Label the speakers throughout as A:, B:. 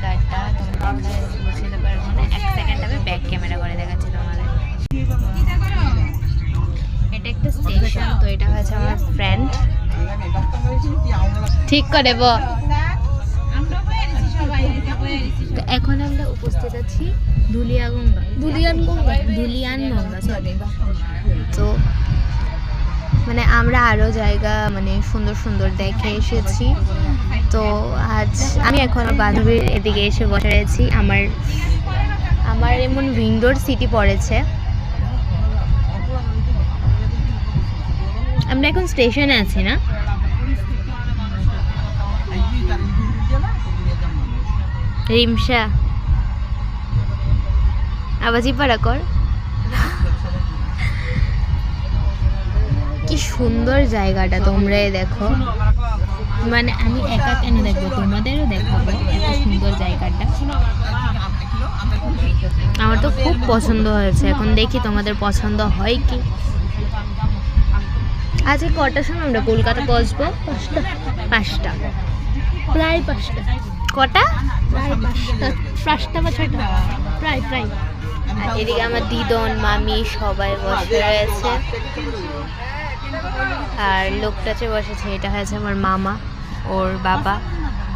A: জায়গাটা তোমরা বুঝতে পারবো না। এক সেকেন্ড আমি ব্যাক ক্যামেরা করে দেখাচ্ছি তোমাদের। এটা একটা স্টেশন, তো এটা হচ্ছে আমার ফ্রেন্ড ঠিক করে দেব। তো এখন আমরা উপস্থিত আছি ধুলিয়ানগঙ্গা সরি। তো মানে আমরা আরও জায়গা মানে সুন্দর সুন্দর দেখে এসেছি। তো আজ আমি এখন বান্ধবীর এদিকে এসে বসে রয়েছি। আমার এমন উইন্ডোর সিটি পড়েছে। আমরা এখন স্টেশনে আছি না? রিমসা আবাজি পাড়া কর। কি সুন্দর জায়গাটা, তোমরাই দেখো। মানে আমি একা কেন দেখবো, তোমাদেরও দেখাবো এত সুন্দর জায়গাটা। আমার তো খুব পছন্দ হয়েছে। এখন দেখি তোমাদের পছন্দ হয় কি। আজকে কটার সময় আমরা কলকাতা পৌঁছবো? 5টা, প্রায় 5টা। কটা? প্রায় 5টা বা 6টা, প্রায়। আর এদিকে আমার দিদন মামি সবাই বসে রয়েছে। আর লোকটাতে বসেছে, এটা হয়েছে আমার মামা, ওর বাবা।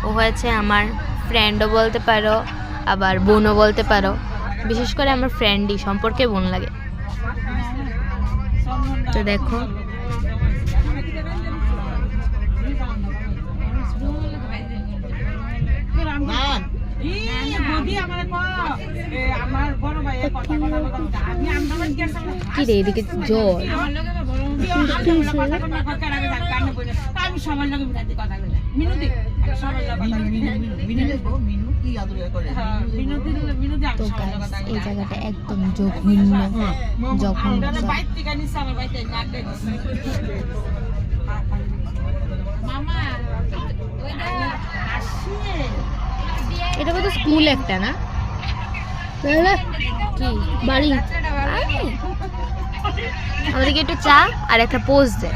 A: ও হয়েছে আমার ফ্রেন্ডও বলতে পারো, আবার বোনও বলতে পারো। বিশেষ করে আমার ফ্রেন্ডই, সম্পর্কে বোন লাগে। তো দেখো কি রে, এদিকে জল। তো এই জায়গাটা একদম জঘন্য। এটা কত স্কুল একটা না? কি বাড়ি? আমাদেরকে একটু চা আর একটা পোজ দে।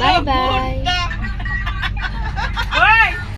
A: Bye bye.